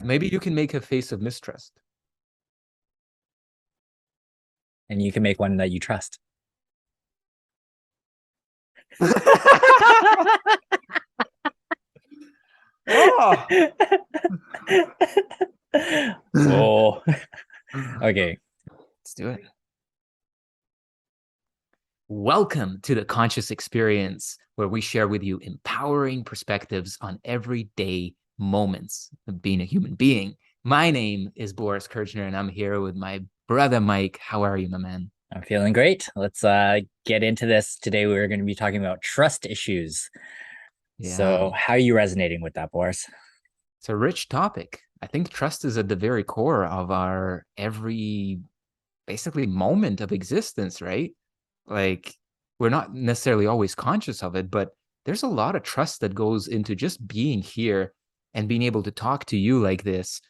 Maybe you can make a face of mistrust. And you can make one that you trust. Oh. Oh, okay. Let's do it. Welcome to the Conscious Experience, where we share with you empowering perspectives on everyday moments of being a human being. My name is Boris Kerjner, and I'm here with my brother Mike. How are you, my man? I'm feeling great. Let's get into this. Today we're going to be talking about trust issues. Yeah, So, how are you resonating with that, Boris? it's a rich topic. I think trust is at the very core of our every basically moment of existence, right? Like, we're not necessarily always conscious of it, but there's a lot of trust that goes into just being here and being able to talk to you like this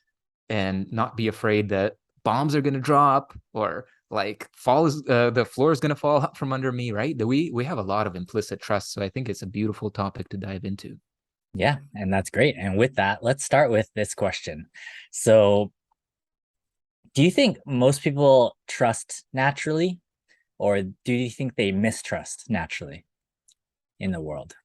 and not be afraid that bombs are going to drop or like the floor is going to fall out from under me, right? That we have a lot of implicit trust. So I think it's a beautiful topic to dive into. Yeah, and that's great. And with that, let's start with this question. So, do you think most people trust naturally, or do you think they mistrust naturally in the world?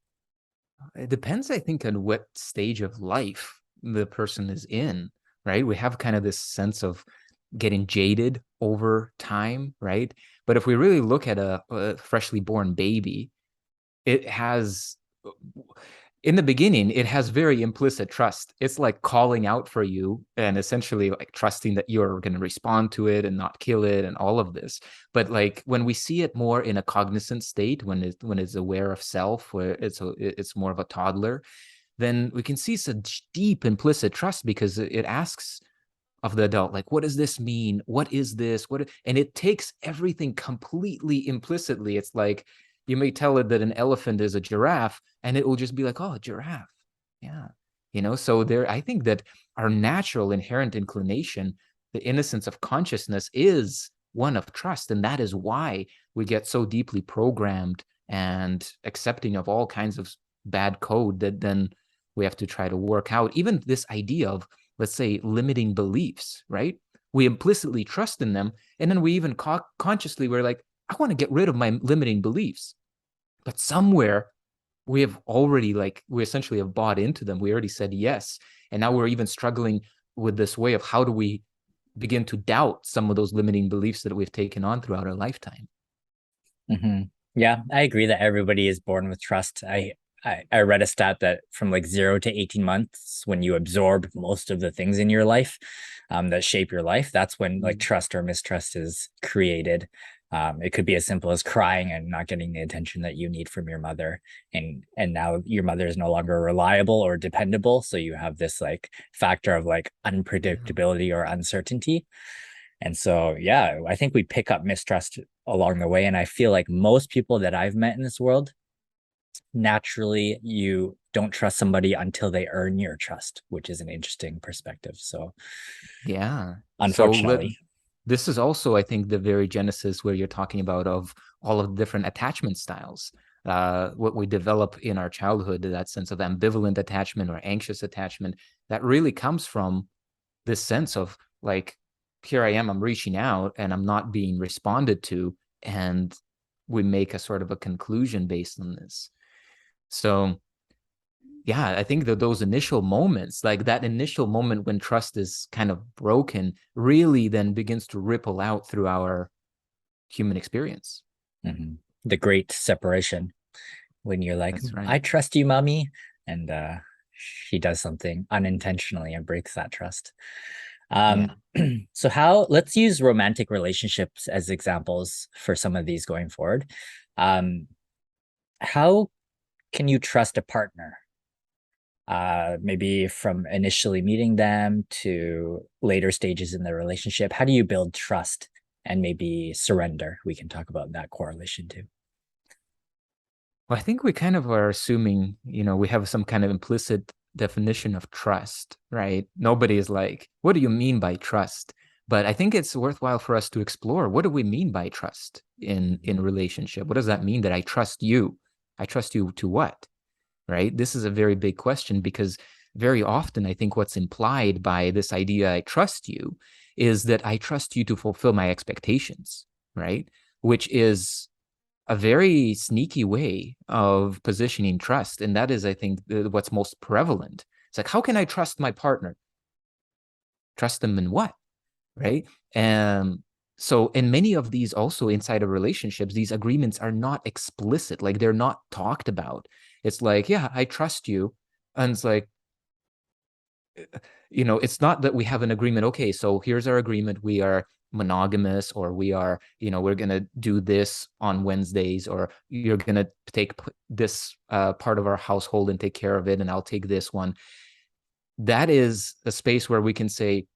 It depends, I think, on what stage of life the person is in, right? We have kind of this sense of getting jaded over time, right? But if we really look at a freshly born baby, it has, in the beginning, it has very implicit trust. It's like calling out for you and essentially like trusting that you're going to respond to it and not kill it and all of this. But like when we see it more in a cognizant state, when it's aware of self, where it's more of a toddler, then we can see such deep implicit trust because it asks of the adult, like, what does this mean? What is this? And it takes everything completely implicitly. It's like you may tell it that an elephant is a giraffe, and it will just be like, oh, a giraffe. Yeah. So I think that our natural inherent inclination, the innocence of consciousness, is one of trust. And that is why we get so deeply programmed and accepting of all kinds of bad code that then we have to try to work out. Even this idea of, let's say, limiting beliefs, right? We implicitly trust in them. And then we even consciously, we're like, I want to get rid of my limiting beliefs. But somewhere we have already, like, we essentially have bought into them. We already said yes. And now we're even struggling with this way of how do we begin to doubt some of those limiting beliefs that we've taken on throughout our lifetime. Mm-hmm. Yeah, I agree that everybody is born with trust. I read a stat that from like 0 to 18 months, when you absorb most of the things in your life that shape your life, that's when like trust or mistrust is created. It could be as simple as crying and not getting the attention that you need from your mother, and now your mother is no longer reliable or dependable, so you have this like factor of like unpredictability or uncertainty. And so, yeah, I think we pick up mistrust along the way. And I feel like most people that I've met in this world, naturally, you don't trust somebody until they earn your trust, which is an interesting perspective. So, Yeah. unfortunately, This is also, I think, the very genesis where you're talking about of all of the different attachment styles. What we develop in our childhood, that sense of ambivalent attachment or anxious attachment, that really comes from this sense of like, here I am, I'm reaching out and I'm not being responded to. And we make a sort of a conclusion based on this. So yeah, I think that those initial moments, like that initial moment when trust is kind of broken, really then begins to ripple out through our human experience. mm-hmm. The great separation, when you're like, That's right. I trust you, mommy, and she does something unintentionally and breaks that trust. Yeah. Um, so let's use romantic relationships as examples for some of these going forward. Um, how can you trust a partner? Maybe from initially meeting them to later stages in the relationship. How do you build trust and maybe surrender? We can talk about that correlation too. Well, I think we kind of are assuming, we have some kind of implicit definition of trust, right? Nobody is like, what do you mean by trust? But I think it's worthwhile for us to explore, what do we mean by trust in relationship? What does that mean that I trust you? I trust you to what? Right? This is a very big question because very often, I think what's implied by this idea, I trust you, is that I trust you to fulfill my expectations, right? Which is a very sneaky way of positioning trust. And that is, I think, what's most prevalent. It's like, how can I trust my partner? Trust them in what? Right. And so in many of these also inside of relationships, these agreements are not explicit, like they're not talked about. It's like, yeah, I trust you. And it's like, it's not that we have an agreement. Okay, so here's our agreement. We are monogamous, or we are, we're going to do this on Wednesdays, or you're going to take this part of our household and take care of it, and I'll take this one. That is a space where we can say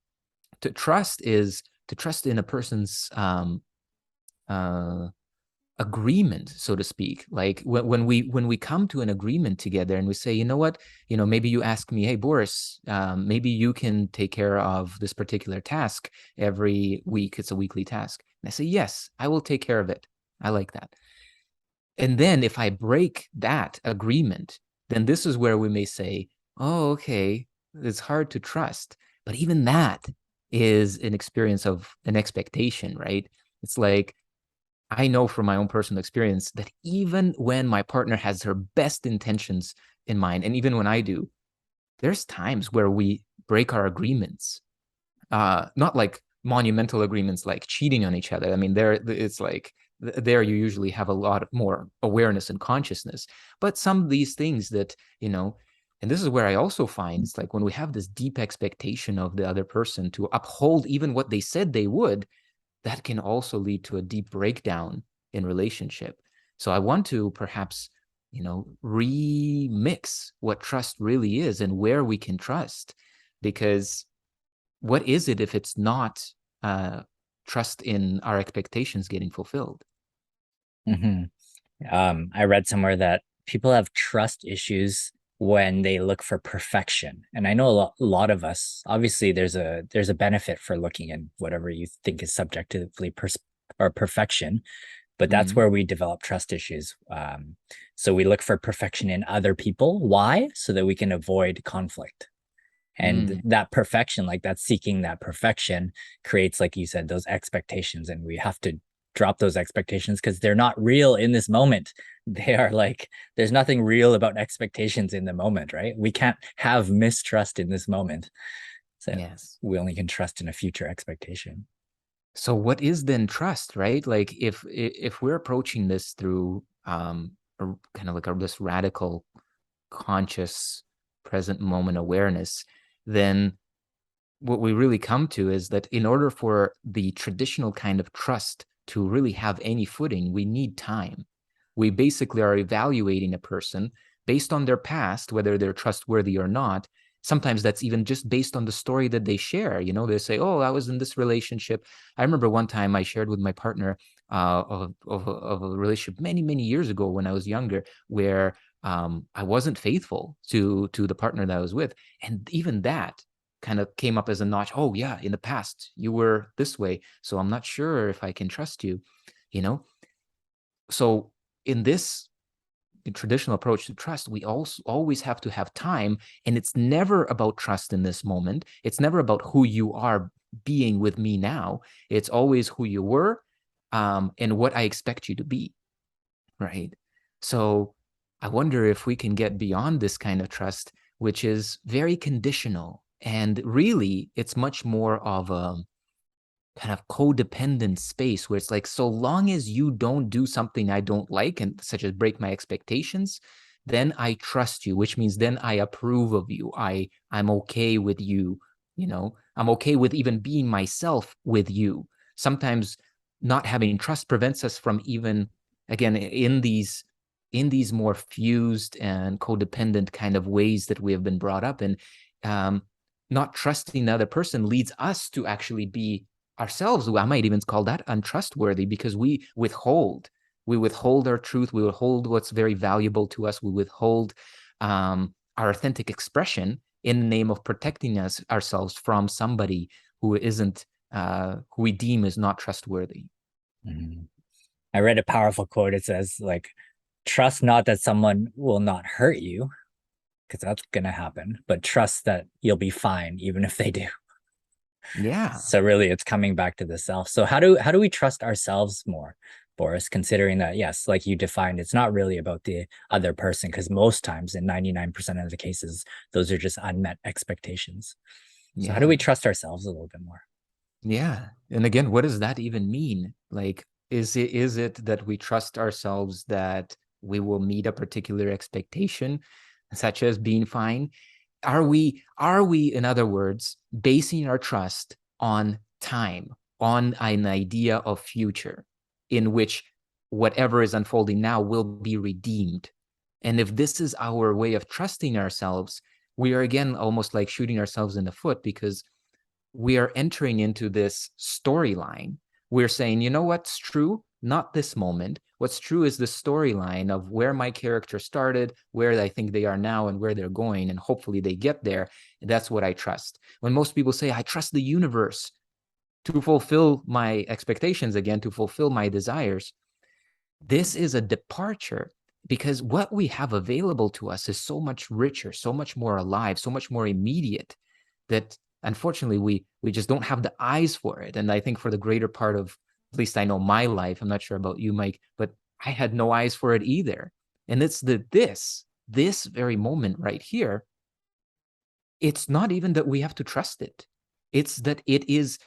to trust is to trust in a person's uh, agreement, so to speak. Like when we come to an agreement together and we say, you know what, maybe you ask me, hey, Boris, maybe you can take care of this particular task every week. It's a weekly task. And I say, yes, I will take care of it. I like that. And then if I break that agreement, then this is where we may say, oh, okay, it's hard to trust. But even that is an experience of an expectation, right? It's like, I know from my own personal experience that even when my partner has her best intentions in mind, and even when I do, there's times where we break our agreements. Not like monumental agreements like cheating on each other. I mean, it's like there you usually have a lot more awareness and consciousness. But some of these things that, and this is where I also find it's like when we have this deep expectation of the other person to uphold even what they said they would, that can also lead to a deep breakdown in relationship. So I want to perhaps, remix what trust really is and where we can trust, because what is it if it's not trust in our expectations getting fulfilled? Mm-hmm. I read somewhere that people have trust issues when they look for perfection. And I know a lot of us, obviously there's a benefit for looking in whatever you think is subjectively or perfection, but that's Mm-hmm. where we develop trust issues. So we look for perfection in other people. Why? So that we can avoid conflict. And Mm. that perfection, like that seeking that perfection creates, like you said, those expectations. And we have to drop those expectations because they're not real in this moment. They are like, there's nothing real about expectations in the moment, right? We can't have mistrust in this moment. So Yes. we only can trust in a future expectation. So what is then trust, right? Like if we're approaching this through kind of like this radical conscious present moment awareness, then what we really come to is that in order for the traditional kind of trust to really have any footing, we need time. We basically are evaluating a person based on their past, whether they're trustworthy or not. Sometimes that's even just based on the story that they share. They say, oh, I was in this relationship. I remember one time I shared with my partner of a relationship many, many years ago when I was younger, where I wasn't faithful to the partner that I was with. And even that kind of came up as a notch. Oh, yeah, in the past, you were this way. So I'm not sure if I can trust you, you know? So in this traditional approach to trust, we also always have to have time. And it's never about trust in this moment. It's never about who you are being with me now. It's always who you were and what I expect you to be. Right. So I wonder if we can get beyond this kind of trust, which is very conditional. And really, it's much more of a kind of codependent space where it's like, so long as you don't do something I don't like, and such as break my expectations, then I trust you, which means then I approve of you. I'm okay with you. I'm okay with even being myself with you. Sometimes not having trust prevents us from even, again, in these more fused and codependent kind of ways that we have been brought up in. Not trusting the other person leads us to actually be ourselves. I might even call that untrustworthy, because we withhold our truth. We withhold what's very valuable to us. We withhold our authentic expression in the name of protecting ourselves from somebody who isn't, who we deem is not trustworthy. Mm-hmm. I read a powerful quote. It says, like, trust not that someone will not hurt you, because that's going to happen, but trust that you'll be fine even if they do. Yeah. So really it's coming back to the self. So how do we trust ourselves more, Boris, considering that, yes, like you defined, it's not really about the other person, because most times in 99% of the cases, those are just unmet expectations. So how do Yeah. we trust ourselves a little bit more? Yeah. And again, what does that even mean? Like, is it that we trust ourselves that we will meet a particular expectation, such as being fine? Are we, in other words, basing our trust on time, on an idea of future in which whatever is unfolding now will be redeemed? And if this is our way of trusting ourselves, we are again almost like shooting ourselves in the foot, because we are entering into this storyline. We're saying, you know what's true? Not this moment. What's true is the storyline of where my character started, where I think they are now, and where they're going. And hopefully they get there. That's what I trust. When most people say, I trust the universe to fulfill my expectations again, to fulfill my desires, this is a departure, because what we have available to us is so much richer, so much more alive, so much more immediate, that unfortunately we just don't have the eyes for it. And I think for the greater part of, at least I know my life, I'm not sure about you, Mike, but I had no eyes for it either. And it's this very moment right here. It's not even that we have to trust it. It's that it is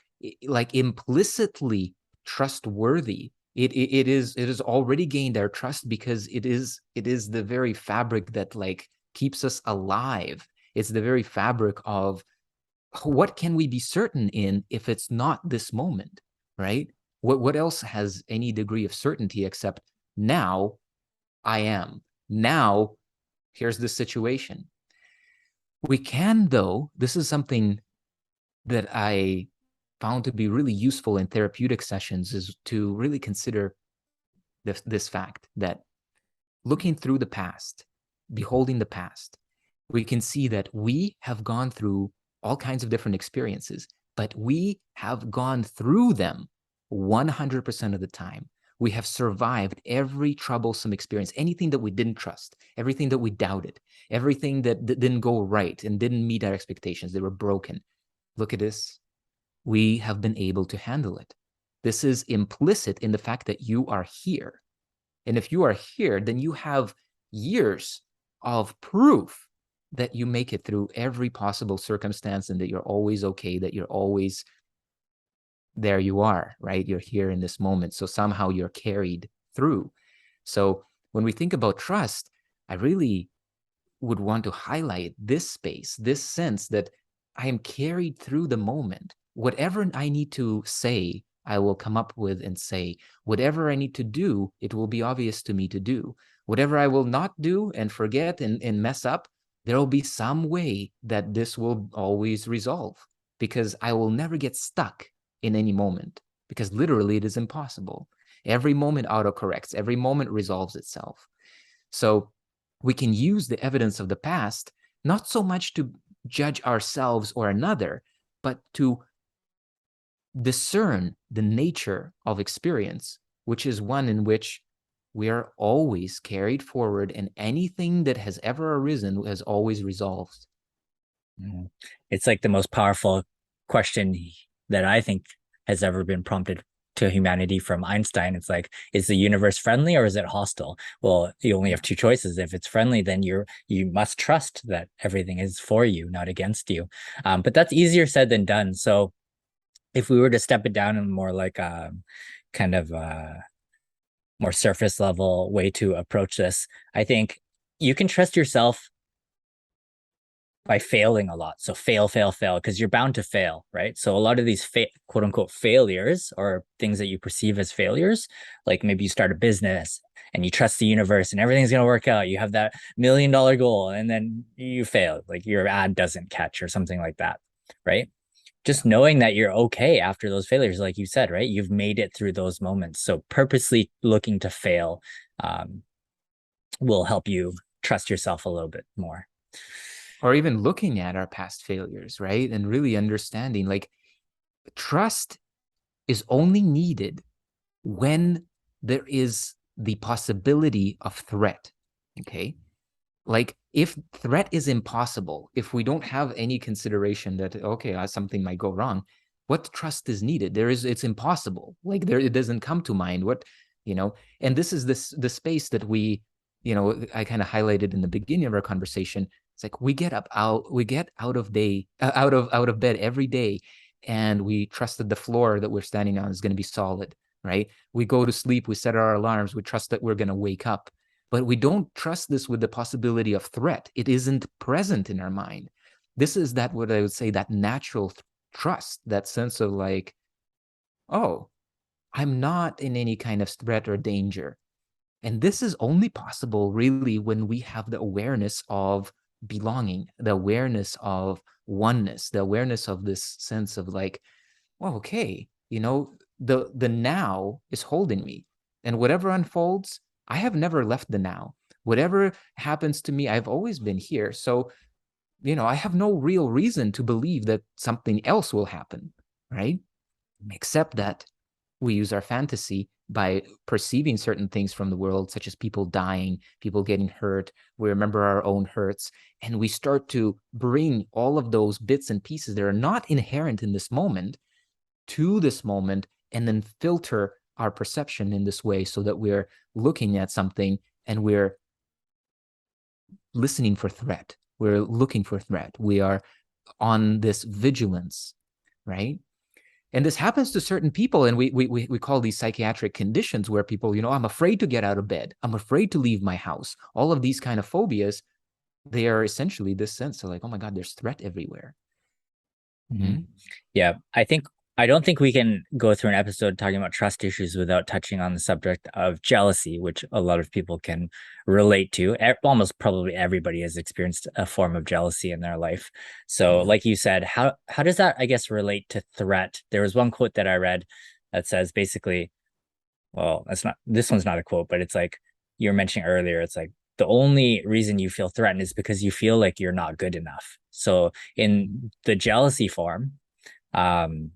like implicitly trustworthy. It is already gained our trust, because it is the very fabric that like keeps us alive. It's the very fabric of what can we be certain in if it's not this moment, right? What else has any degree of certainty except now I am. Now here's the situation. We can, though, this is something that I found to be really useful in therapeutic sessions, is to really consider this fact that looking through the past, beholding the past, we can see that we have gone through all kinds of different experiences, but we have gone through them 100% of the time. We have survived every troublesome experience, anything that we didn't trust, everything that we doubted, everything that didn't go right and didn't meet our expectations. They were broken. Look at this. We have been able to handle it. This is implicit in the fact that you are here. And if you are here, then you have years of proof that you make it through every possible circumstance, and that you're always okay, that you're always there. You are, right? You're here in this moment. So somehow you're carried through. So when we think about trust, I really would want to highlight this space, this sense that I am carried through the moment. Whatever I need to say, I will come up with and say. Whatever I need to do, it will be obvious to me to do. Whatever I will not do and forget and mess up, there will be some way that this will always resolve, because I will never get stuck in any moment, because literally it is impossible. Every moment autocorrects, every moment resolves itself. So we can use the evidence of the past, not so much to judge ourselves or another, but to discern the nature of experience, which is one in which we are always carried forward, and anything that has ever arisen has always resolved. It's like the most powerful question that I think has ever been prompted to humanity from Einstein. It's like, is the universe friendly or is it hostile? Well, you only have two choices. If it's friendly, then you must trust that everything is for you, not against you. But that's easier said than done. So if we were to step it down in more like a kind of more surface level way to approach this, I think you can trust yourself by failing a lot. So fail, fail, fail, because you're bound to fail, right? So a lot of these quote unquote failures, or things that you perceive as failures, like maybe you start a business and you trust the universe and everything's going to work out. You have that $1 million goal and then you fail, like your ad doesn't catch or something like that, right? Just knowing that you're okay after those failures, like you said, right? You've made it through those moments. So purposely looking to fail will help you trust yourself a little bit more. Or even looking at our past failures, right? And really understanding, like, trust is only needed when there is the possibility of threat. Okay. Like, If threat is impossible, if we don't have any consideration that, okay, something might go wrong, what trust is needed? It's impossible. Like it doesn't come to mind. And this is the space that I kind of highlighted in the beginning of our conversation. It's like we get out of bed every day, and we trust that the floor that we're standing on is going to be solid, right? We go to sleep, we set our alarms, we trust that we're going to wake up, but we don't trust this with the possibility of threat. It isn't present in our mind. This is what I would say, that natural trust, that sense of like, oh, I'm not in any kind of threat or danger. And this is only possible really when we have the awareness of belonging, the awareness of oneness, the awareness of this sense of like, well, okay, the now is holding me. And whatever unfolds, I have never left the now. Whatever happens to me, I've always been here. So, I have no real reason to believe that something else will happen, right? Except that we use our fantasy by perceiving certain things from the world, such as people dying, people getting hurt. We remember our own hurts, and we start to bring all of those bits and pieces that are not inherent in this moment to this moment, and then filter our perception in this way so that we're looking at something and we're listening for threat. We're looking for threat. We are on this vigilance, right? And this happens to certain people, and we call these psychiatric conditions where people, I'm afraid to get out of bed. I'm afraid to leave my house. All of these kind of phobias, they are essentially this sense of like, oh my God, there's threat everywhere. Mm-hmm. Yeah, I don't think we can go through an episode talking about trust issues without touching on the subject of jealousy, which a lot of people can relate to. Almost probably everybody has experienced a form of jealousy in their life. So, Yeah. like you said, how does that, I guess, relate to threat? There was one quote that I read that says basically, well, this one's not a quote, but it's like you were mentioning earlier, it's like the only reason you feel threatened is because you feel like you're not good enough. So in the jealousy form, um,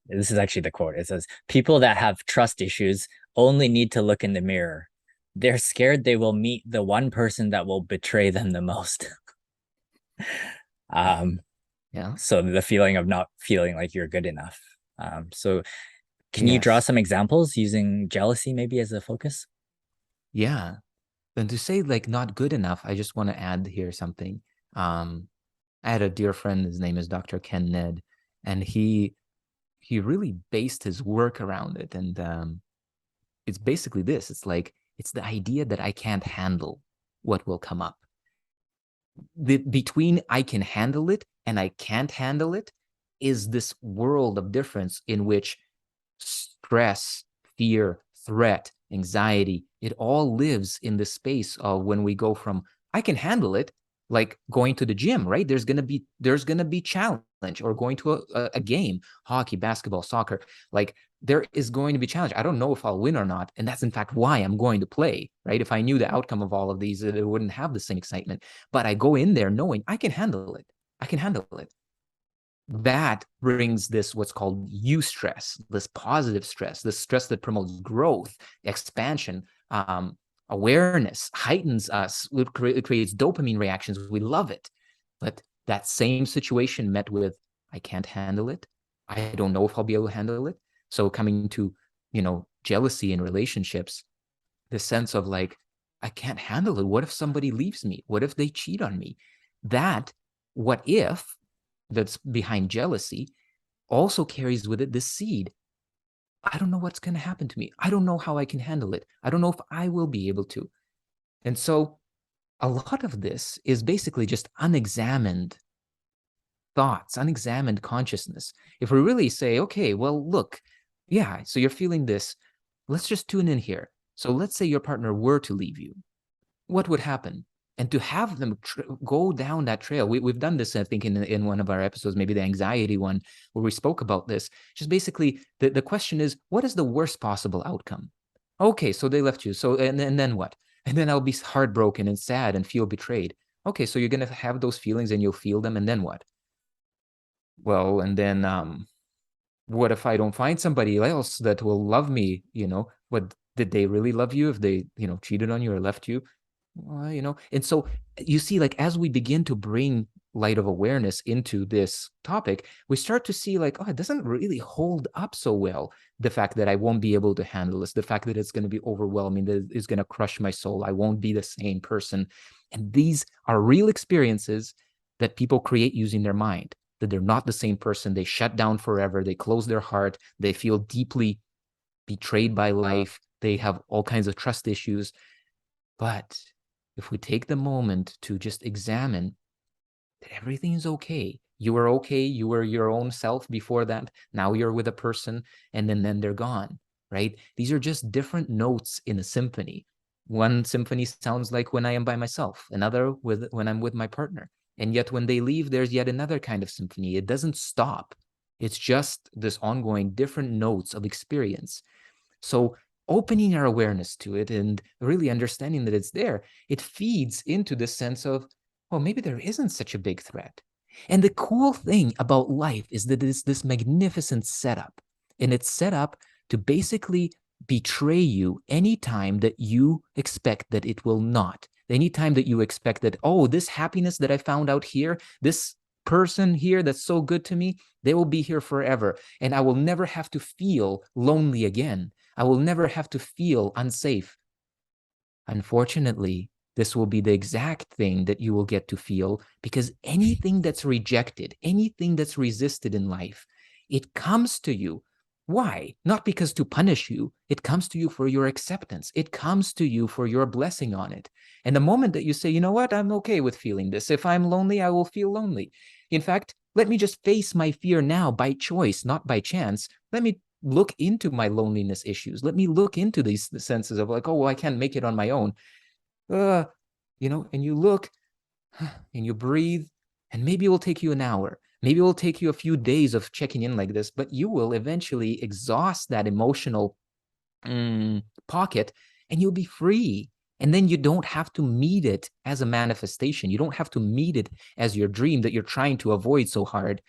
this is actually the quote. It says, people that have trust issues only need to look in the mirror. They're scared they will meet the one person that will betray them the most. Yeah. So the feeling of not feeling like you're good enough. So can you draw Yes. some examples using jealousy maybe as a focus? Yeah. And to say like not good enough, I just want to add here something. I had a dear friend, his name is Dr. Ken Ned, and he really based his work around it. And it's basically this. It's like, it's the idea that I can't handle what will come up. Between I can handle it and I can't handle it is this world of difference in which stress, fear, threat, anxiety, it all lives in the space of when we go from I can handle it, like going to the gym, right? There's gonna be challenge, or going to a game, hockey, basketball, soccer. Like there is going to be challenge. I don't know if I'll win or not, and that's in fact why I'm going to play, right? If I knew the outcome of all of these, it wouldn't have the same excitement. But I go in there knowing I can handle it. I can handle it. That brings this what's called eustress, this positive stress, this stress that promotes growth, expansion, awareness, heightens us. It creates dopamine reactions. We love it. But that same situation met with, I can't handle it. I don't know if I'll be able to handle it. So coming to, jealousy in relationships, the sense of like, I can't handle it. What if somebody leaves me? What if they cheat on me? That what if that's behind jealousy also carries with it this seed. I don't know what's going to happen to me. I don't know how I can handle it. I don't know if I will be able to. And so a lot of this is basically just unexamined thoughts, unexamined consciousness. If we really say, okay, well, look, yeah, so you're feeling this. Let's just tune in here. So let's say your partner were to leave you. What would happen? And to have them go down that trail, we've done this, I think, in one of our episodes, maybe the anxiety one, where we spoke about this. Just basically, the question is, what is the worst possible outcome? Okay, so they left you. So, and then what? And then I'll be heartbroken and sad and feel betrayed. Okay, so you're going to have those feelings and you'll feel them. And then what? Well, and then what if I don't find somebody else that will love me? What did they really love you if they, cheated on you or left you? And so you see, like, as we begin to bring light of awareness into this topic, we start to see like, oh, it doesn't really hold up so well. The fact that I won't be able to handle this, the fact that it's going to be overwhelming, that it's going to crush my soul. I won't be the same person. And these are real experiences that people create using their mind, that they're not the same person. They shut down forever. They close their heart. They feel deeply betrayed by life. They have all kinds of trust issues. But if we take the moment to just examine that everything is okay, you were okay, you were your own self before that, now you're with a person, and then they're gone, right? These are just different notes in a symphony. One symphony sounds like when I am by myself, another when I'm with my partner. And yet when they leave, there's yet another kind of symphony. It doesn't stop. It's just this ongoing different notes of experience. So opening our awareness to it and really understanding that it's there, it feeds into this sense of, well, maybe there isn't such a big threat. And the cool thing about life is that it's this magnificent setup. And it's set up to basically betray you anytime that you expect that it will not. Anytime that you expect that, oh, this happiness that I found out here, this person here that's so good to me, they will be here forever. And I will never have to feel lonely again. I will never have to feel unsafe. Unfortunately, this will be the exact thing that you will get to feel, because anything that's rejected, anything that's resisted in life, it comes to you. Why? Not because to punish you. It comes to you for your acceptance. It comes to you for your blessing on it. And the moment that you say, you know what, I'm okay with feeling this. If I'm lonely, I will feel lonely. In fact, let me just face my fear now by choice, not by chance. Let me look into my loneliness issues. Let me look into these senses of like, oh, well, I can't make it on my own. uh, and you look and you breathe, and maybe it will take you an hour. Maybe it will take you a few days of checking in like this, but you will eventually exhaust that emotional pocket, and you'll be free. And then you don't have to meet it as a manifestation. You don't have to meet it as your dream that you're trying to avoid so hard.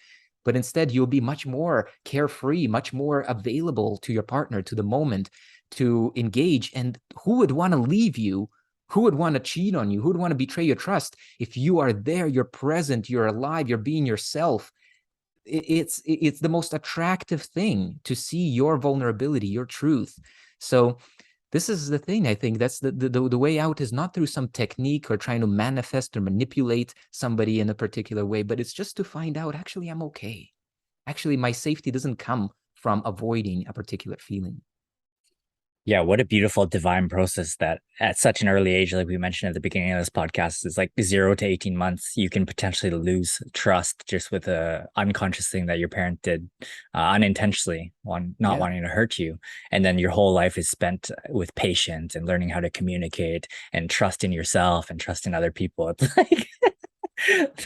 But instead, you'll be much more carefree, much more available to your partner, to the moment, to engage. And who would want to leave you? Who would want to cheat on you? Who would want to betray your trust? If you are there, you're present, you're alive, you're being yourself. It's the most attractive thing to see your vulnerability, your truth. So this is the thing. I think that's the way out is not through some technique or trying to manifest or manipulate somebody in a particular way, but it's just to find out, actually, I'm okay. Actually, my safety doesn't come from avoiding a particular feeling. Yeah, what a beautiful divine process that at such an early age, like we mentioned at the beginning of this podcast, is like 0 to 18 months. You can potentially lose trust just with a unconscious thing that your parent did unintentionally, not Yeah. wanting to hurt you. And then your whole life is spent with patience and learning how to communicate and trust in yourself and trust in other people. It's like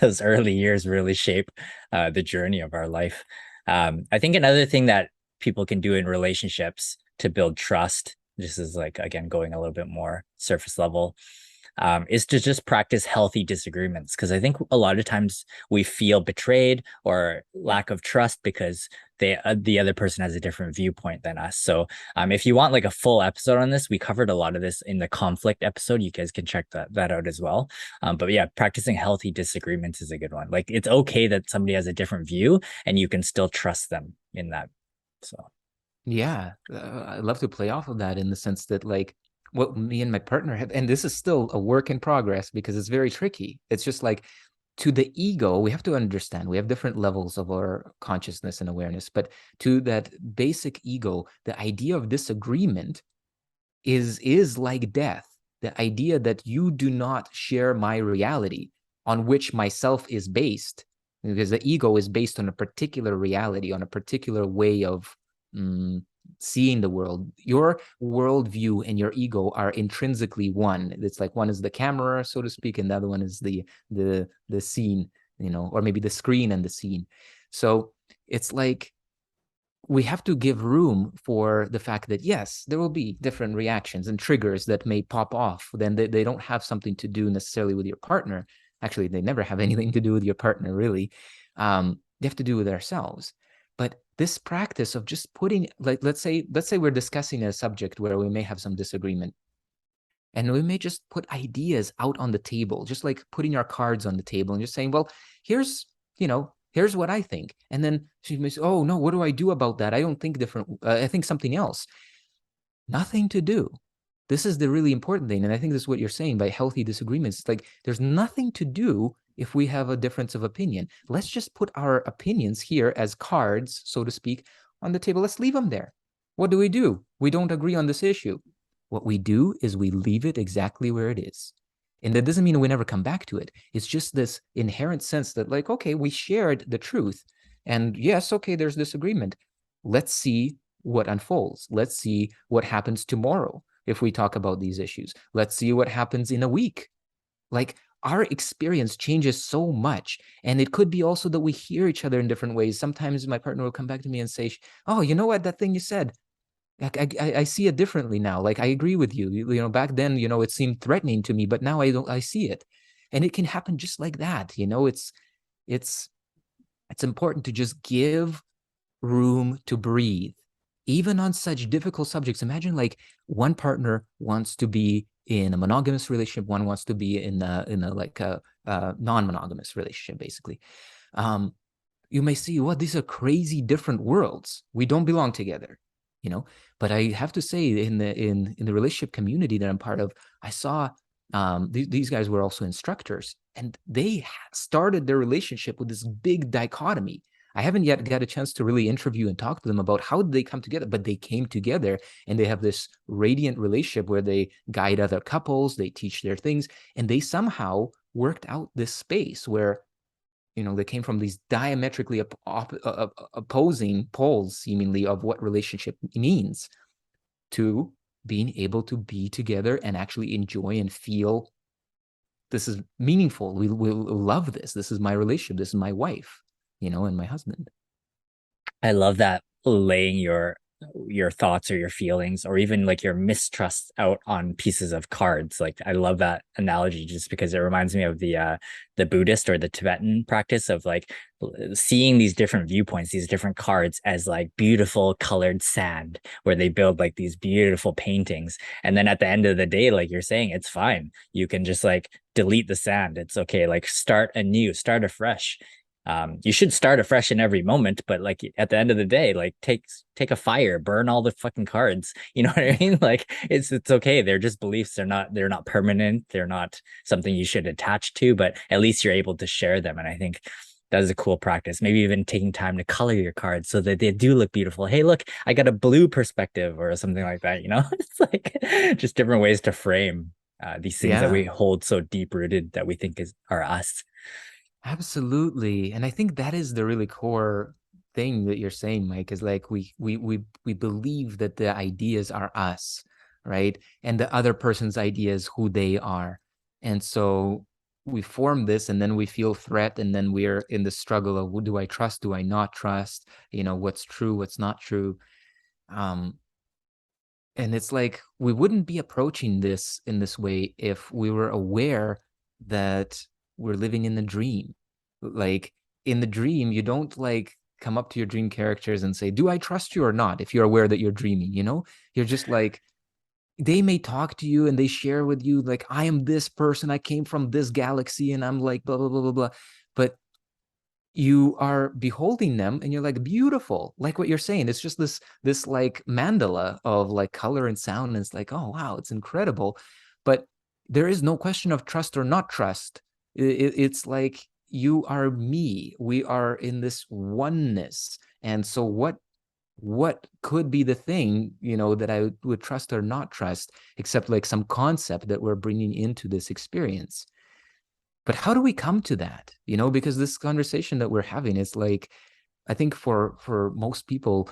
those early years really shape the journey of our life. I think another thing that people can do in relationships to build trust, this is like, again, going a little bit more surface level, is to just practice healthy disagreements. Because I think a lot of times we feel betrayed or lack of trust because the other person has a different viewpoint than us. So if you want like a full episode on this, we covered a lot of this in the conflict episode. You guys can check that out as well. But yeah, practicing healthy disagreements is a good one. Like it's okay that somebody has a different view and you can still trust them in that. So Yeah, I'd love to play off of that in the sense that, like, what me and my partner have, and this is still a work in progress because it's very tricky. It's just like, to the ego, we have to understand we have different levels of our consciousness and awareness, but to that basic ego, the idea of disagreement is like death. The idea that you do not share my reality on which myself is based, because the ego is based on a particular reality, on a particular way of seeing the world. Your worldview and your ego are intrinsically one. It's like one is the camera, so to speak, and the other one is the scene, or maybe the screen and the scene. So it's like we have to give room for the fact that, yes, there will be different reactions and triggers that may pop off. Then they don't have something to do necessarily with your partner. Actually, they never have anything to do with your partner, really. They have to do with ourselves. But this practice of just putting, like, let's say we're discussing a subject where we may have some disagreement. And we may just put ideas out on the table, just like putting our cards on the table and just saying, well, here's, here's what I think. And then she may say, oh, no, what do I do about that? I don't think different. I think something else. Nothing to do. This is the really important thing. And I think this is what you're saying by healthy disagreements. It's like there's nothing to do if we have a difference of opinion. Let's just put our opinions here as cards, so to speak, on the table. Let's leave them there. What do? We don't agree on this issue. What we do is we leave it exactly where it is. And that doesn't mean we never come back to it. It's just this inherent sense that, like, okay, we shared the truth. And yes, okay, there's disagreement. Let's see what unfolds. Let's see what happens tomorrow if we talk about these issues. Let's see what happens in a week. Like, our experience changes so much. And it could be also that we hear each other in different ways. Sometimes my partner will come back to me and say, oh, you know what, that thing you said, I see it differently now. Like, I agree with you. Back then, it seemed threatening to me, but now I see it. And it can happen just like that. It's important to just give room to breathe, even on such difficult subjects. Imagine, like, one partner wants to be in a monogamous relationship, one wants to be in a non-monogamous relationship, basically. You may see, well, these are crazy different worlds. We don't belong together. But I have to say, in the relationship community that I'm part of, I saw these guys were also instructors, and they started their relationship with this big dichotomy. I haven't yet got a chance to really interview and talk to them about how did they come together, but they came together and they have this radiant relationship where they guide other couples, they teach their things, and they somehow worked out this space where they came from these diametrically opposing poles, seemingly, of what relationship means, to being able to be together and actually enjoy and feel this is meaningful. We love this. This is my relationship. This is my wife, and my husband. I love that, laying your thoughts or your feelings or even like your mistrust out on pieces of cards. Like, I love that analogy just because it reminds me of the Buddhist or the Tibetan practice of like seeing these different viewpoints, these different cards as like beautiful colored sand, where they build like these beautiful paintings. And then at the end of the day, like you're saying, it's fine. You can just like delete the sand. It's okay. Like, start anew, start afresh. You should start afresh in every moment, but like at the end of the day, like take a fire, burn all the fucking cards. You know what I mean? Like, it's okay. They're just beliefs. They're not permanent. They're not something you should attach to, but at least you're able to share them. And I think that is a cool practice. Maybe even taking time to color your cards so that they do look beautiful. Hey, look, I got a blue perspective or something like that. It's like just different ways to frame these things that Yeah, we hold so deep rooted that we think are us. absolutely. And I think that is the really core thing that you're saying, Mike, is like we believe that the ideas are us, right? And the other person's idea is who they are. And so we form this, and then we feel threat, and then we're in the struggle of, do I trust, do I not trust, what's true, what's not true. And it's like, we wouldn't be approaching this in this way if we were aware that we're living in the dream. Like, in the dream, you don't like come up to your dream characters and say, do I trust you or not? If you're aware that you're dreaming, you're just like, they may talk to you and they share with you, like, I am this person, I came from this galaxy, and I'm like, blah, blah, blah, blah, blah. But you are beholding them and you're like, beautiful, like what you're saying. It's just this like mandala of like color and sound, and it's like, oh wow, it's incredible. But there is no question of trust or not trust. It's like, you are me, we are in this oneness. And so what could be the thing, that I would trust or not trust, except like some concept that we're bringing into this experience? But how do we come to that? Because this conversation that we're having is like, I think for most people,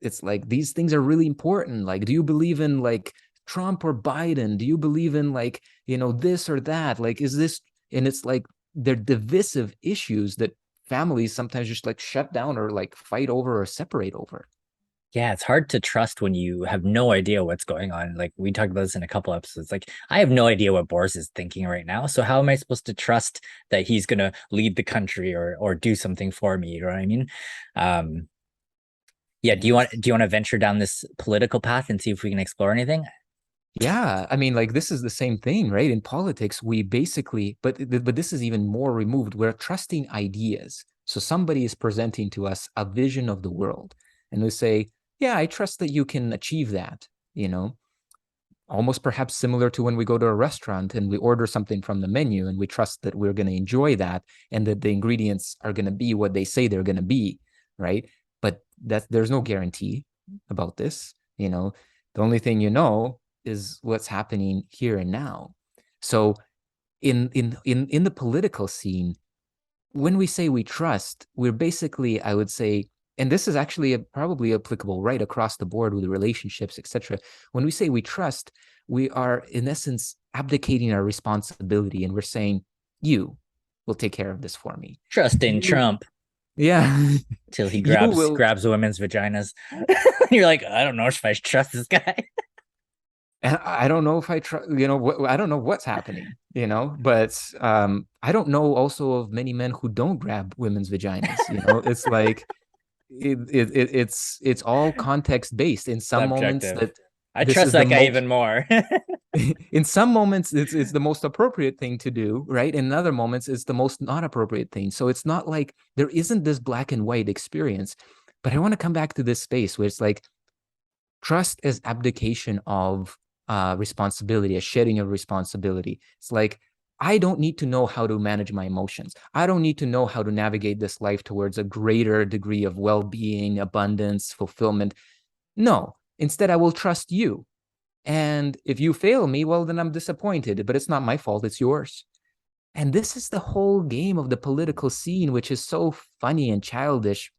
it's like, these things are really important. Like, do you believe in like Trump or Biden? Do you believe in like, this or that? Like, is this? And it's like, they're divisive issues that families sometimes just like shut down or like fight over or separate over. Yeah, it's hard to trust when you have no idea what's going on. Like, we talked about this in a couple episodes. Like, I have no idea what Boris is thinking right now. So how am I supposed to trust that he's gonna lead the country or do something for me? You know what I mean? Um, yeah, do you want Yes. to venture down this political path and see if we can explore anything? Yeah, I mean, like this is the same thing, right? In politics, we basically, but this is even more removed. We're trusting ideas. So somebody is presenting to us a vision of the world, and we say, "Yeah, I trust that you can achieve that." You know, almost perhaps similar to when we go to a restaurant and we order something from the menu, and we trust that we're going to enjoy that, and that the ingredients are going to be what they say they're going to be, right? But there's no guarantee about this. The only thing is what's happening here and now. So in the political scene, when we say we trust, we're basically, I would say, and this is actually probably applicable right across the board with relationships, etc. When we say we trust, we are in essence abdicating our responsibility, and we're saying, you will take care of this for me. Trust in You, Trump yeah, till he you grabs will. grabs women's vaginas. You're like, I don't know if I trust this guy. And I don't know if I trust, I don't know what's happening, but I don't know also of many men who don't grab women's vaginas. It's like it's all context based. In some moments Subjective. that I this trust is the that guy most even more. in some moments it's the most appropriate thing to do, right? In other moments it's the most not appropriate thing. So it's not like there isn't this black and white experience. But I want to come back to this space where it's like trust as abdication of responsibility, a shedding of responsibility. It's like, I don't need to know how to manage my emotions. I don't need to know how to navigate this life towards a greater degree of well-being, abundance, fulfillment. No, instead, I will trust you. And if you fail me, well, then I'm disappointed, but it's not my fault, it's yours. And this is the whole game of the political scene, which is so funny and childish.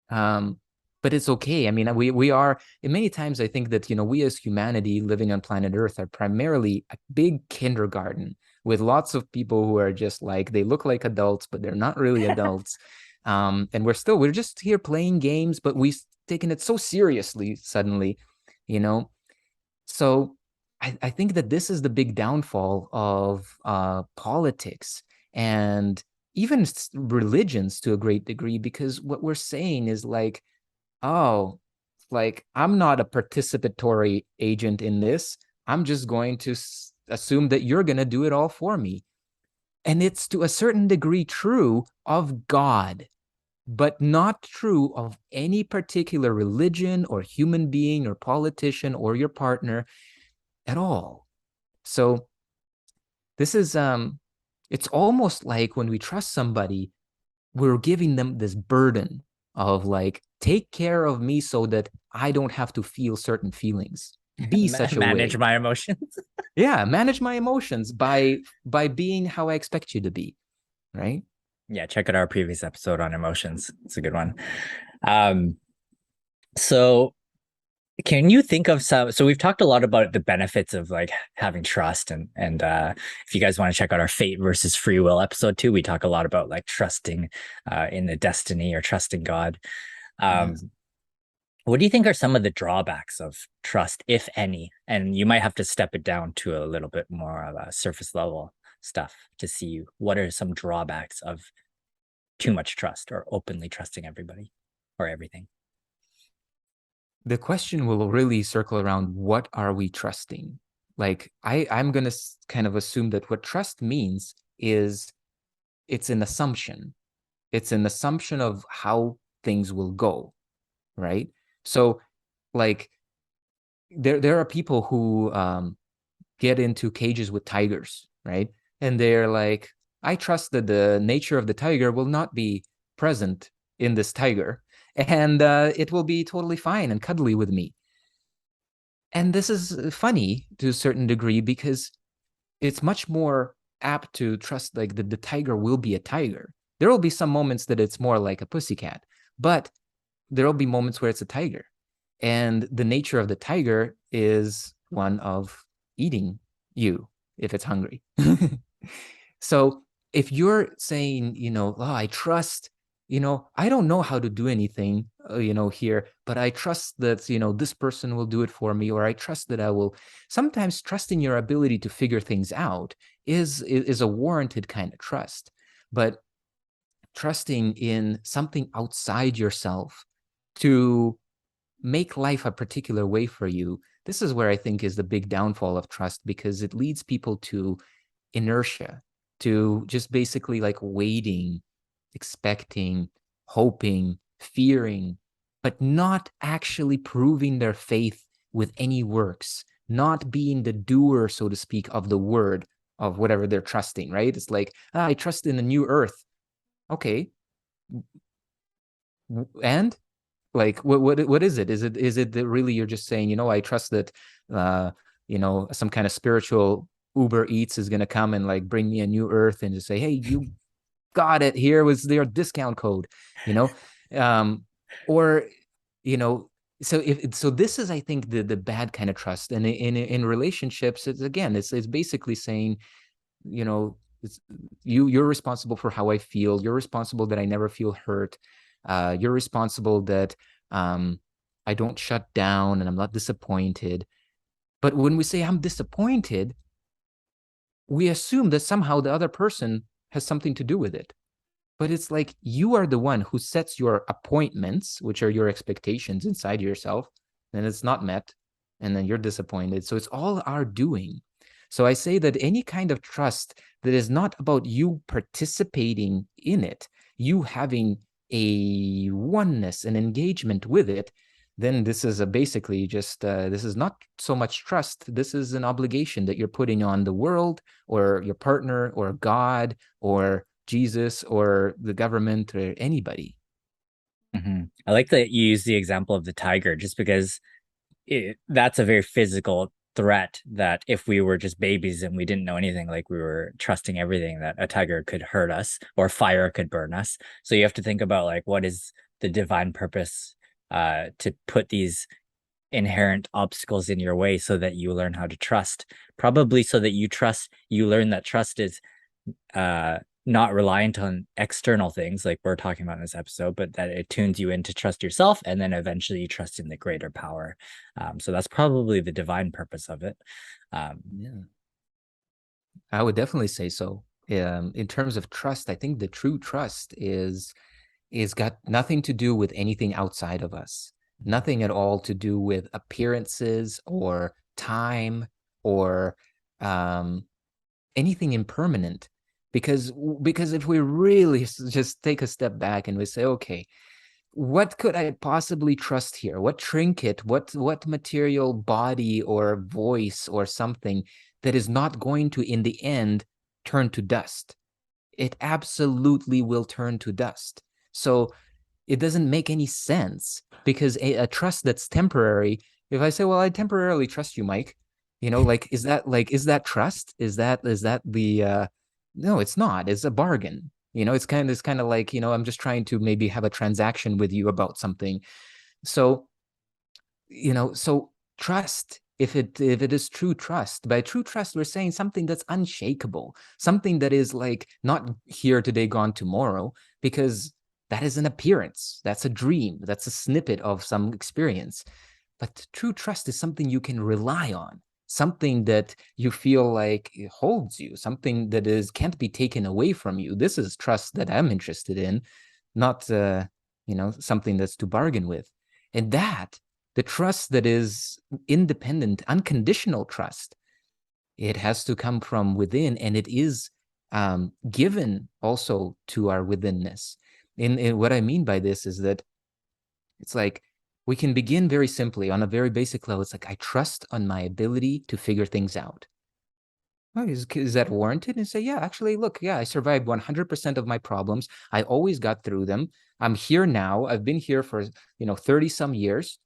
Um, but it's okay. I mean, we are, and many times I think that, we as humanity living on planet Earth are primarily a big kindergarten with lots of people who are just like, they look like adults, but they're not really adults. And we're just here playing games, but we've taken it so seriously suddenly, you know? So I think that this is the big downfall of politics and even religions to a great degree, because what we're saying is like, oh, like I'm not a participatory agent in this. I'm just going to assume that you're going to do it all for me. And it's to a certain degree true of God, but not true of any particular religion or human being or politician or your partner at all. So this is it's almost like when we trust somebody, we're giving them this burden of like, take care of me so that I don't have to feel certain feelings. Be such a Manage way. my emotions. Yeah, manage my emotions by being how I expect you to be, right? Yeah, check out our previous episode on emotions. It's a good one. Um, so can you think of some, so we've talked a lot about the benefits of like having trust, and if you guys want to check out our fate versus free will episode too, we talk a lot about like trusting in the destiny or trusting God. Um, Yes. what do you think are some of the drawbacks of trust, if any? And you might have to step it down to a little bit more of a surface level stuff to see what are some drawbacks of too much trust or openly trusting everybody or everything. The question will really circle around, what are we trusting? Like I'm going to kind of assume that what trust means is it's an assumption. It's an assumption of how things will go, right? So like there are people who get into cages with tigers, right? And they're like, I trust that the nature of the tiger will not be present in this tiger, and it will be totally fine and cuddly with me. And this is funny to a certain degree, because it's much more apt to trust like the tiger will be a tiger. There will be some moments that it's more like a pussycat, but there will be moments where it's a tiger. And the nature of the tiger is one of eating you if it's hungry. So if you're saying, oh, I trust, I don't know how to do anything, here, but I trust that, this person will do it for me, or I trust that I will. Sometimes trusting your ability to figure things out is a warranted kind of trust. But trusting in something outside yourself to make life a particular way for you, this is where I think is the big downfall of trust, because it leads people to inertia, to just basically like waiting, expecting, hoping, fearing, but not actually proving their faith with any works, not being the doer, so to speak, of the word of whatever they're trusting, right? It's like, I trust in the new earth. Okay. And like, what is it? Is it that really you're just saying, I trust that, some kind of spiritual Uber Eats is going to come and like bring me a new earth and just say, hey, you got it. Here was their discount code, you know, or, you know, so this is, I think, the bad kind of trust. And in relationships, it's basically saying, it's, you're responsible for how I feel. You're responsible that I never feel hurt. You're responsible that I don't shut down and I'm not disappointed. But when we say I'm disappointed, we assume that somehow the other person has something to do with it. But it's like you are the one who sets your appointments, which are your expectations inside yourself, and it's not met, and then you're disappointed. So it's all our doing. So I say that any kind of trust that is not about you participating in it, you having a oneness and engagement with it, then this is basically just, this is not so much trust. This is an obligation that you're putting on the world or your partner or God or Jesus or the government or anybody. I like that you use the example of the tiger, just because that's a very physical threat, that if we were just babies and we didn't know anything, like we were trusting everything, that a tiger could hurt us or fire could burn us. So you have to think about like, what is the divine purpose to put these inherent obstacles in your way so that you learn how to trust, probably so that you learn that trust is not reliant on external things like we're talking about in this episode, but that it tunes you in to trust yourself, and then eventually you trust in the greater power. So that's probably the divine purpose of it. Yeah, I would definitely say so. In terms of trust, I think the true trust is got nothing to do with anything outside of us, nothing at all to do with appearances or time or um, anything impermanent. Because if we really just take a step back and we say, okay, what could I possibly trust here? What trinket, what material body or voice or something that is not going to, in the end, turn to dust? It absolutely will turn to dust. So it doesn't make any sense, because a trust that's temporary, if I say, well, I temporarily trust you, Mike, like, is that trust? Is that the no, it's not. It's a bargain. It's kind of like, I'm just trying to maybe have a transaction with you about something. So, so trust, if it is true trust, by true trust, we're saying something that's unshakable, something that is like not here today, gone tomorrow, because that is an appearance, that's a dream, that's a snippet of some experience. But true trust is something you can rely on, something that you feel like it holds you, something that can't be taken away from you. This is trust that I'm interested in, not something that's to bargain with. And that the trust that is independent, unconditional trust, it has to come from within, and it is given also to our withinness. In what I mean by this is that it's like we can begin very simply on a very basic level. It's like, I trust on my ability to figure things out. Oh, is that warranted? And say, yeah, actually, look, yeah, I survived 100% of my problems. I always got through them. I'm here now. I've been here for 30 some years.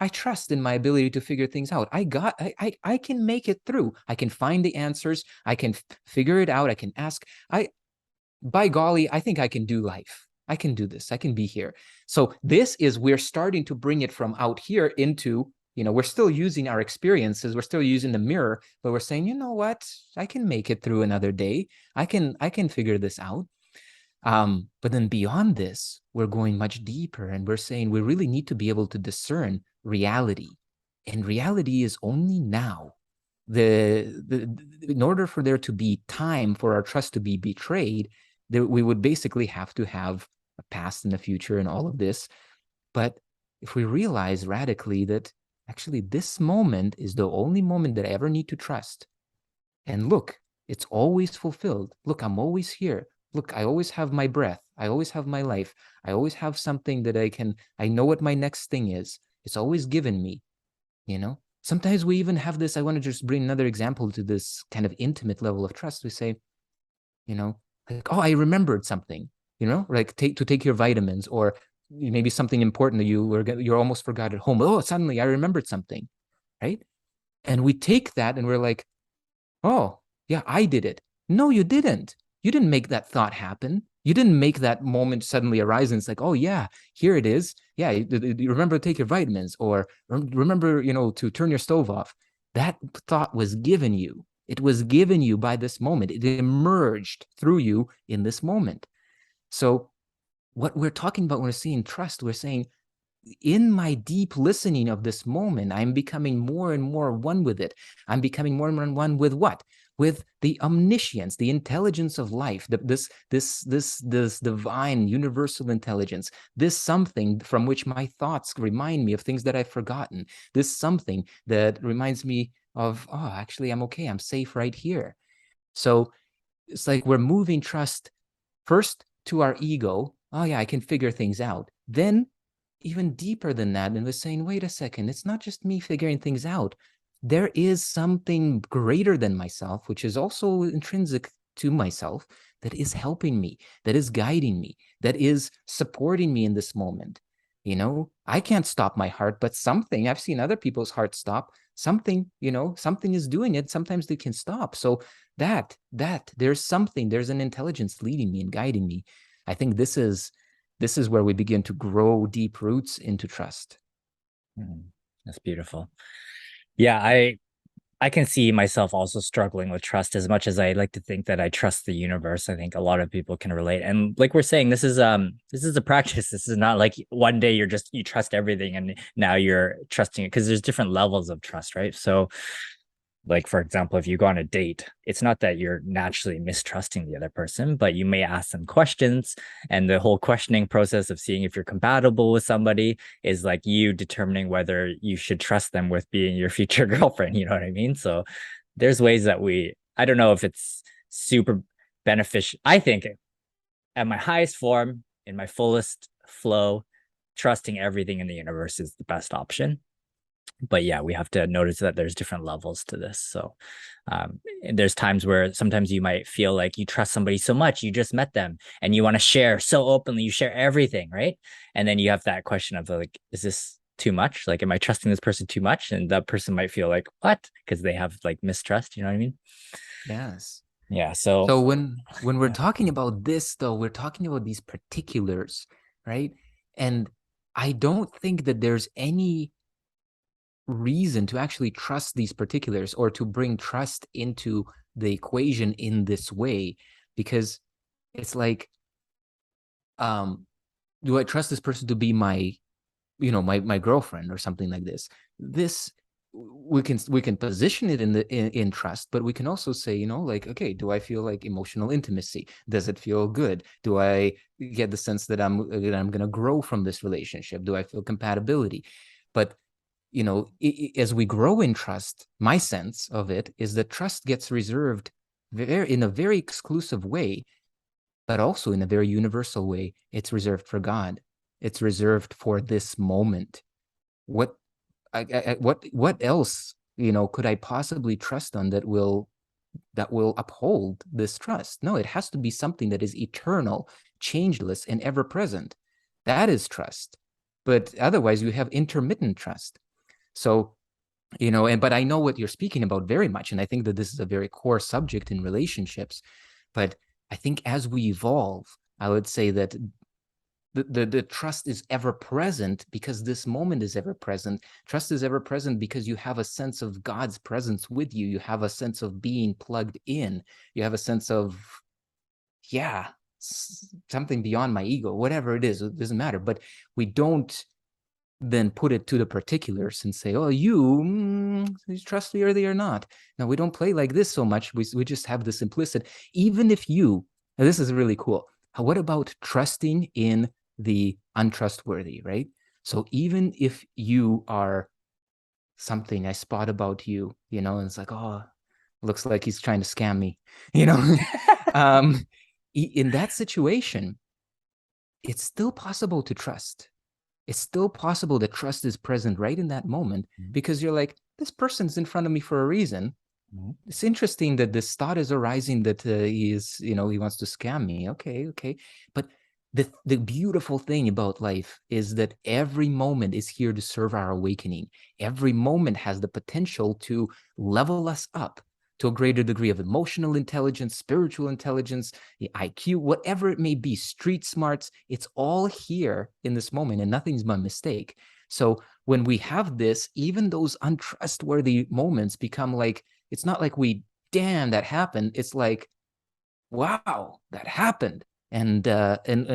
I trust in my ability to figure things out. I can make it through. I can find the answers. I can figure it out. I can ask. By golly, I think I can do life. I can do this. I can be here. So we're starting to bring it from out here into, we're still using our experiences. We're still using the mirror, but we're saying, you know what? I can make it through another day. I can figure this out. But then beyond this, we're going much deeper, and we're saying we really need to be able to discern reality. And reality is only now. In order for there to be time for our trust to be betrayed, we would basically have to have a past and a future and all of this. But if we realize radically that actually, this moment is the only moment that I ever need to trust. And look, it's always fulfilled. Look, I'm always here. Look, I always have my breath. I always have my life. I always have something that I know what my next thing is. It's always given me, you know? Sometimes we even have this. I want to just bring another example to this kind of intimate level of trust. We say, you know, like, oh, I remembered something, like take your vitamins, or maybe something important that you're almost forgot at home. Oh, suddenly I remembered something, right? And we take that and we're like, oh, yeah, I did it. No, you didn't. You didn't make that thought happen. You didn't make that moment suddenly arise and it's like, oh, yeah, here it is. Yeah, you remember to take your vitamins, or remember, to turn your stove off. That thought was given you. It was given you by this moment. It emerged through you in this moment. So what we're talking about when we're seeing trust, we're saying, in my deep listening of this moment, I'm becoming more and more one with it. I'm becoming more and more one with what? With the omniscience, the intelligence of life, this divine universal intelligence, this something from which my thoughts remind me of things that I've forgotten, this something that reminds me of, oh, actually, I'm okay. I'm safe right here. So it's like we're moving trust first to our ego. Oh, yeah, I can figure things out. Then even deeper than that, and was saying, wait a second, it's not just me figuring things out. There is something greater than myself, which is also intrinsic to myself, that is helping me, that is guiding me, that is supporting me in this moment. I can't stop my heart, but something, I've seen other people's hearts stop. Something, something is doing it. Sometimes they can stop. So there's something, there's an intelligence leading me and guiding me. I think this is where we begin to grow deep roots into trust. That's beautiful. Yeah, I can see myself also struggling with trust. As much as I like to think that I trust the universe, I think a lot of people can relate. And like we're saying, this is a practice. This is not like one day you trust everything and now you're trusting it, because there's different levels of trust, right? So like, for example, if you go on a date, it's not that you're naturally mistrusting the other person, but you may ask them questions. And the whole questioning process of seeing if you're compatible with somebody is like you determining whether you should trust them with being your future girlfriend. You know what I mean? So there's ways that I don't know if it's super beneficial. I think at my highest form, in my fullest flow, trusting everything in the universe is the best option. But yeah, we have to notice that there's different levels to this. So there's times where sometimes you might feel like you trust somebody so much, you just met them and you want to share so openly, you share everything, right? And then you have that question of like, is this too much? Like, am I trusting this person too much? And that person might feel like, what? Because they have like mistrust, you know what I mean? Yes. Yeah. So So when we're yeah. talking about this, though, we're talking about these particulars, right? And I don't think that there's any reason to actually trust these particulars or to bring trust into the equation in this way, because it's like, do I trust this person to be my girlfriend or something like this? This we can position it in trust, but we can also say, like, okay, do I feel like emotional intimacy? Does it feel good? Do I get the sense that I'm going to grow from this relationship? Do I feel compatibility? But as we grow in trust, my sense of it is that trust gets reserved in a very exclusive way, but also in a very universal way. It's reserved for God. It's reserved for this moment. What what else could I possibly trust on that will uphold this trust? No, it has to be something that is eternal, changeless, and ever present. That is trust. But otherwise, you have intermittent trust. So, but I know what you're speaking about very much. And I think that this is a very core subject in relationships. But I think as we evolve, I would say that the trust is ever present because this moment is ever present. Trust is ever present because you have a sense of God's presence with you. You have a sense of being plugged in. You have a sense of, yeah, something beyond my ego, whatever it is, it doesn't matter. But we don't then put it to the particulars and say, oh, you trustworthy or not. No, we don't play like this so much. We just have this implicit, even if now this is really cool. What about trusting in the untrustworthy, right? So even if you are something I spot about you, and it's like, oh, looks like he's trying to scam me, you know. um, in that situation, it's still possible to trust. It's still possible that trust is present right in that moment, because you're like, this person's in front of me for a reason. It's interesting that this thought is arising that he is, he wants to scam me. Okay. But the beautiful thing about life is that every moment is here to serve our awakening. Every moment has the potential to level us up to a greater degree of emotional intelligence, spiritual intelligence, the IQ, whatever it may be, street smarts. It's all here in this moment, and nothing's by mistake. So when we have this, even those untrustworthy moments become like, it's not like damn, that happened. It's like, wow, that happened. And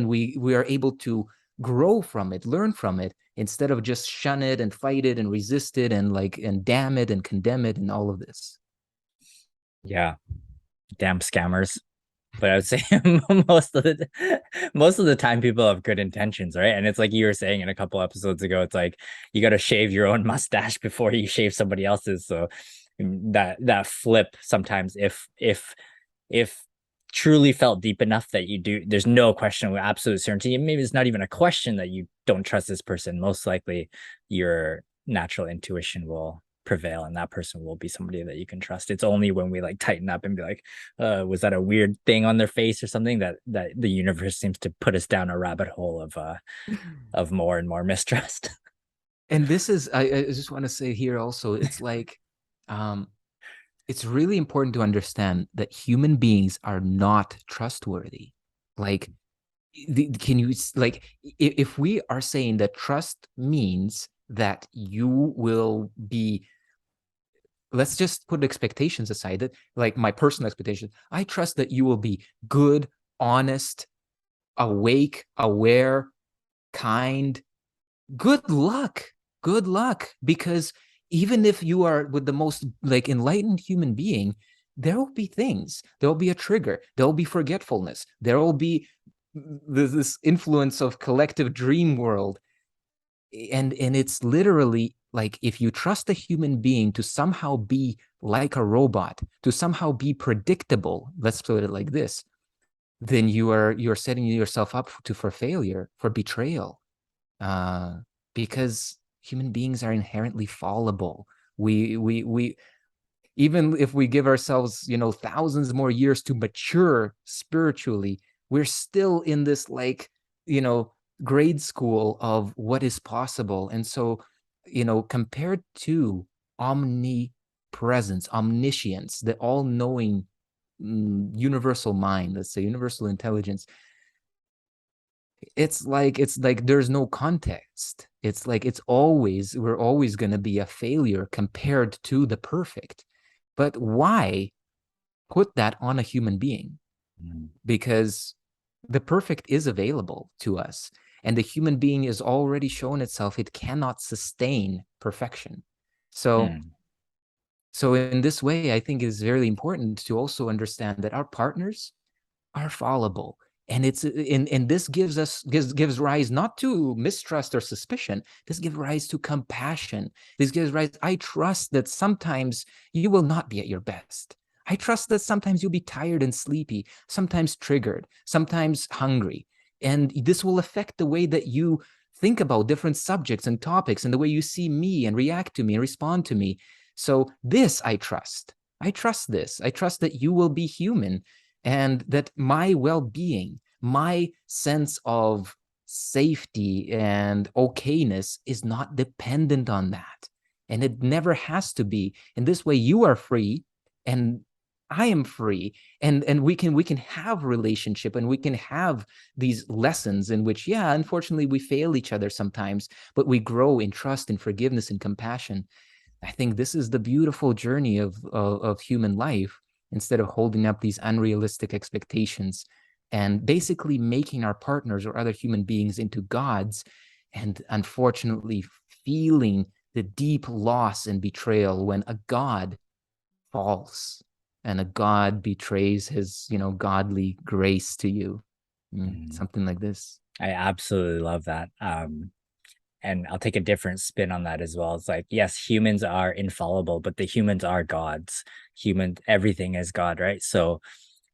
we are able to grow from it, learn from it, instead of just shun it and fight it and resist it and damn it and condemn it and all of this. Yeah, damn scammers. But I would say most of the time people have good intentions, right? And it's like you were saying in a couple episodes ago, it's like you got to shave your own mustache before you shave somebody else's. So that flip sometimes, if truly felt deep enough that you do, there's no question with absolute certainty. Maybe it's not even a question that you don't trust this person. Most likely your natural intuition will prevail, and that person will be somebody that you can trust. It's only when we like tighten up and be like, was that a weird thing on their face or something, that the universe seems to put us down a rabbit hole of more and more mistrust. And this is, I just want to say here also, it's like, it's really important to understand that human beings are not trustworthy. Like, can you, like, if we are saying that trust means that you will be, let's just put expectations aside, that like my personal expectations, I trust that you will be good, honest, awake, aware, kind. Good luck. Good luck. Because even if you are with the most like enlightened human being, there will be things. There will be a trigger. There will be forgetfulness. There will be this influence of collective dream world. And it's literally like, if you trust a human being to somehow be like a robot, to somehow be predictable, let's put it like this, then you're setting yourself up for failure, for betrayal. Because human beings are inherently fallible. We even if we give ourselves, thousands more years to mature spiritually, we're still in this like, grade school of what is possible. And so, compared to omnipresence, omniscience, the all-knowing universal mind, let's say universal intelligence, it's like there's no context. It's like we're always going to be a failure compared to the perfect. But why put that on a human being? Because the perfect is available to us, and the human being has already shown itself it cannot sustain perfection. So Hmm. so in this way, I think it's very important to also understand that our partners are fallible. And this gives rise not to mistrust or suspicion. This gives rise to compassion. This gives rise, I trust that sometimes you will not be at your best. I trust that sometimes you'll be tired and sleepy, sometimes triggered, sometimes hungry. And this will affect the way that you think about different subjects and topics, and the way you see me and react to me and respond to me. So this I trust. I trust this. I trust that you will be human, and that my well-being, my sense of safety and okayness is not dependent on that. And it never has to be. In this way, you are free and I am free. And we can have relationship, and we can have these lessons in which, yeah, unfortunately we fail each other sometimes, but we grow in trust and forgiveness and compassion. I think this is the beautiful journey of human life, instead of holding up these unrealistic expectations and basically making our partners or other human beings into gods, and unfortunately feeling the deep loss and betrayal when a god falls and a god betrays his, godly grace to you. Hmm. Something like this. I absolutely love that. and I'll take a different spin on that as well. It's like, yes, humans are infallible, but the humans are gods. Everything is God, right? So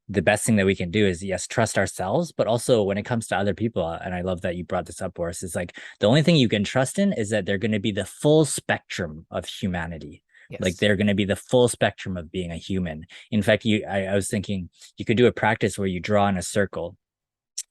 the best thing that we can do is, yes, trust ourselves, but also when it comes to other people, and I love that you brought this up, Boris, is like the only thing you can trust in is that they're going to be the full spectrum of humanity. Like Yes. they're going to be the full spectrum of being a human. In fact, I was thinking you could do a practice where you draw in a circle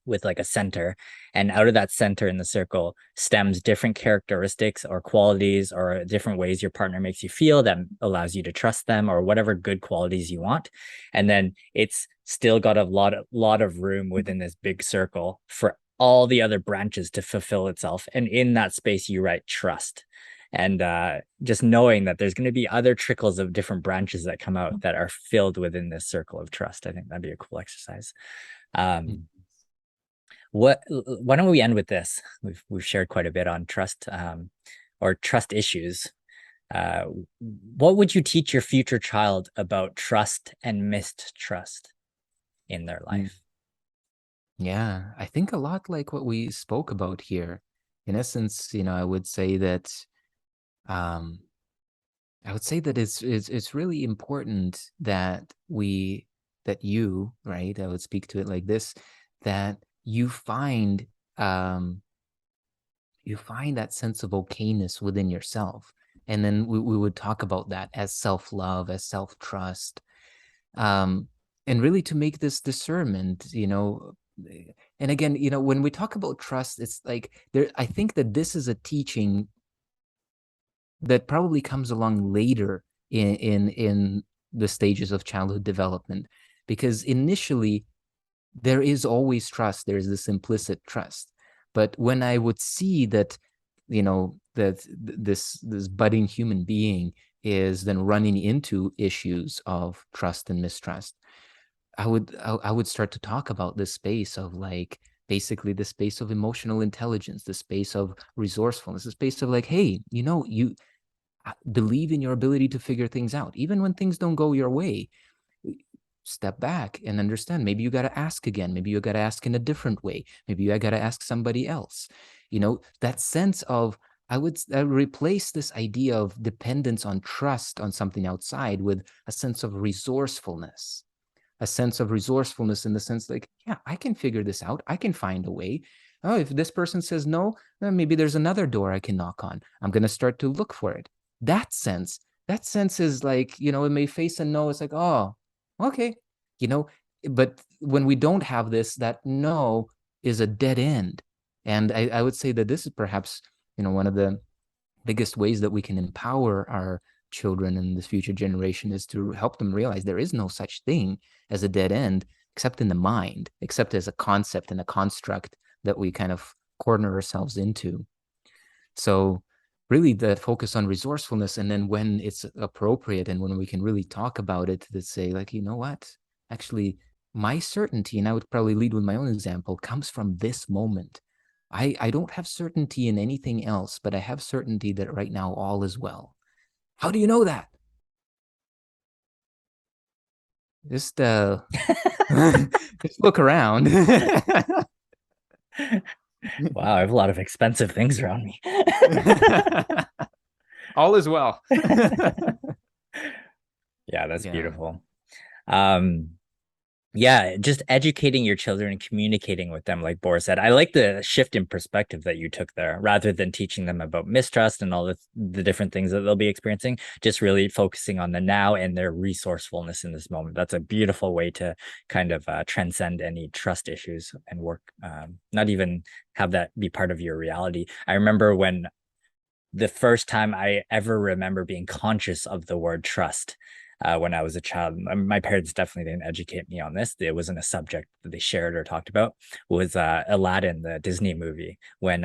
with like a center, and out of that center in the circle stems different characteristics or qualities or different ways your partner makes you feel that allows you to trust them, or whatever good qualities you want. And then it's still got a lot of room within this big circle for all the other branches to fulfill itself, and in that space you write trust. And just knowing that there's going to be other trickles of different branches that come out that are filled within this circle of trust, I think that'd be a cool exercise. Mm. Why don't we end with this? We've shared quite a bit on trust, or trust issues. Uh, what would you teach your future child about trust and mistrust in their Mm. life? Yeah, I think a lot like what we spoke about here. In essence, I would say that um it's really important that you, right? I would speak to it like this, that um you find that sense of okayness within yourself. And then we would talk about that as self-love, as self-trust. Um, and really to make this discernment, and again, when we talk about trust, it's like I think that this is a teaching that probably comes along later in the stages of childhood development, because initially there is always trust. There's this implicit trust. But when I would see that, that this budding human being is then running into issues of trust and mistrust, I would start to talk about this space of like basically the space of emotional intelligence, the space of resourcefulness, the space of like, hey, you believe in your ability to figure things out, even when things don't go your way. Step back and understand. Maybe you got to ask again. Maybe you got to ask in a different way. Maybe you got to ask somebody else. That sense of, I would replace this idea of dependence on trust on something outside with a sense of resourcefulness. A sense of resourcefulness in the sense like, yeah, I can figure this out. I can find a way. Oh, if this person says no, then maybe there's another door I can knock on. I'm going to start to look for it. That sense is like, it may face a no. It's like, oh, okay. You know, but when we don't have this, that no is a dead end. And I would say that this is perhaps, one of the biggest ways that we can empower our children and this future generation is to help them realize there is no such thing as a dead end, except in the mind, except as a concept and a construct that we kind of corner ourselves into. So really the focus on resourcefulness, and then when it's appropriate and when we can really talk about it, to say like, you know what, actually my certainty, and I would probably lead with my own example, comes from this moment. I don't have certainty in anything else, but I have certainty that right now all is well. How do you know that? Just just look around. Wow, I have a lot of expensive things around me. All is well. Yeah, that's Yeah. beautiful. Um, yeah, just educating your children and communicating with them, like Boris said. I like the shift in perspective that you took there, rather than teaching them about mistrust and all the different things that they'll be experiencing, just really focusing on the now and their resourcefulness in this moment. That's a beautiful way to kind of transcend any trust issues and work, not even have that be part of your reality. I remember when the first time I ever remember being conscious of the word trust, when I was a child. My parents definitely didn't educate me on this. It wasn't a subject that they shared or talked about. Was Aladdin, the Disney movie, when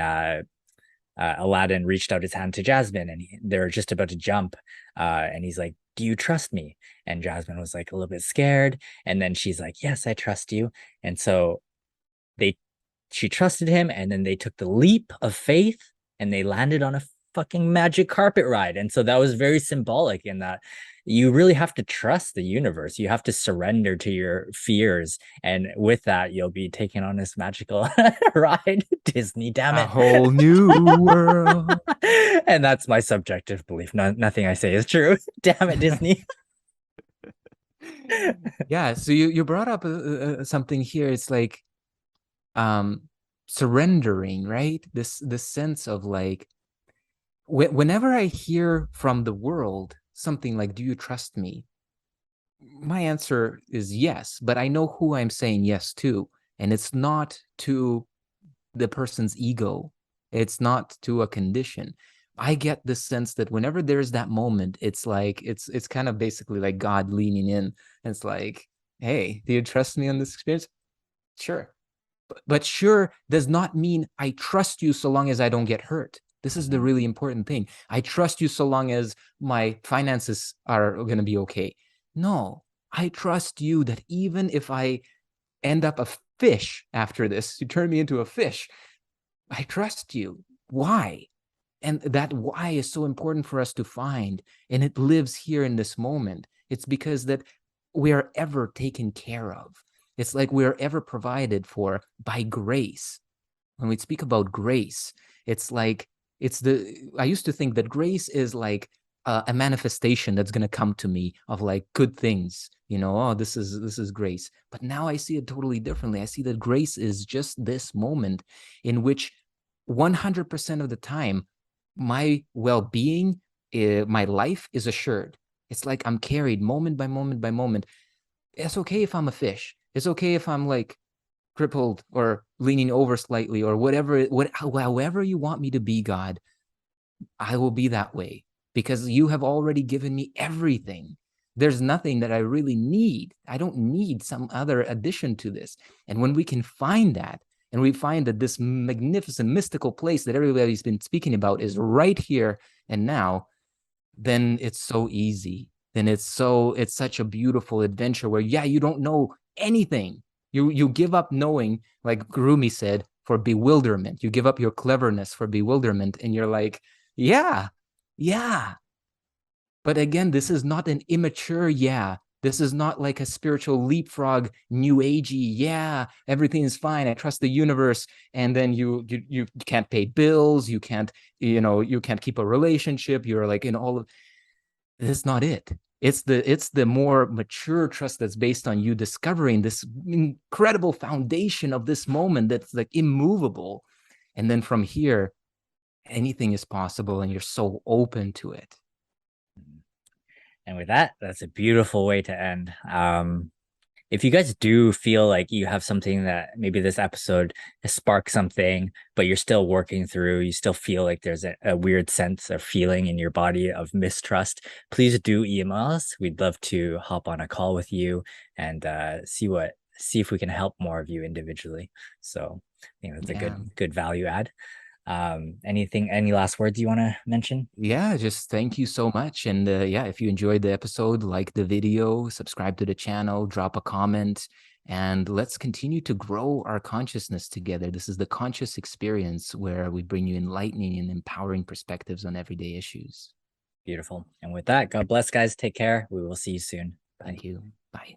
Aladdin reached out his hand to Jasmine, and they're just about to jump, and he's like, "Do you trust me?" And Jasmine was like a little bit scared, and then she's like, "Yes, I trust you." And so they she trusted him, and then they took the leap of faith, and they landed on a fucking magic carpet ride. And so that was very symbolic in that you really have to trust the universe. You have to surrender to your fears. And with that, you'll be taken on this magical ride. Disney, damn A it. whole new world. And that's my subjective belief. Nothing I say is true. Damn it, Disney. Yeah, so you brought up something here. It's like um surrendering, right? This sense of like whenever I hear from the world something like, do you trust me? My answer is yes, but I know who I'm saying yes to, and it's not to the person's ego. It's not to a condition. I get this sense that whenever there's that moment, it's like it's kind of basically like God leaning in. And it's like, hey, do you trust me on this experience? Sure. But sure does not mean I trust you so long as I don't get hurt. This is the really important thing. I trust you so long as my finances are going to be okay. No, I trust you that even if I end up a fish after this, you turn me into a fish, I trust you. Why? And that why is so important for us to find. And it lives here in this moment. It's because that we are ever taken care of. It's like we are ever provided for by grace. When we speak about grace, it's like I used to think that grace is like a manifestation that's going to come to me of like good things, oh, this is grace. But now I see it totally differently. I see that grace is just this moment in which 100% of the time my well-being, my life is assured. It's like I'm carried moment by moment by moment. It's okay if I'm a fish. It's okay if I'm like crippled or leaning over slightly or whatever, however you want me to be, God, I will be that way because you have already given me everything. There's nothing that I really need. I don't need some other addition to this. And when we can find that, and we find that this magnificent mystical place that everybody's been speaking about is right here and now, then it's so easy. Then it's such a beautiful adventure where, yeah, you don't know anything. You give up knowing, like Gurumi said, for bewilderment. You give up your cleverness for bewilderment, and you're like, yeah, yeah. But again, this is not an immature yeah. This is not like a spiritual leapfrog, new agey, yeah, everything is fine. I trust the universe. And then you can't pay bills, you can't, you can't keep a relationship. You're like in all of that's not it. It's the more mature trust that's based on you discovering this incredible foundation of this moment that's like immovable. And then from here, anything is possible and you're so open to it. And with that, that's a beautiful way to end. If you guys do feel like you have something that maybe this episode has sparked something, but you're still working through, you still feel like there's a weird sense or feeling in your body of mistrust, please do email us. We'd love to hop on a call with you and see if we can help more of you individually. So I think that's a good value add. Any last words you want to mention? Yeah, just thank you so much. And yeah, if you enjoyed the episode, like the video, subscribe to the channel, drop a comment, and let's continue to grow our consciousness together. This is the conscious experience where we bring you enlightening and empowering perspectives on everyday issues. Beautiful. And with that, God bless, guys. Take care. We will see you soon. Bye. Thank you. Bye.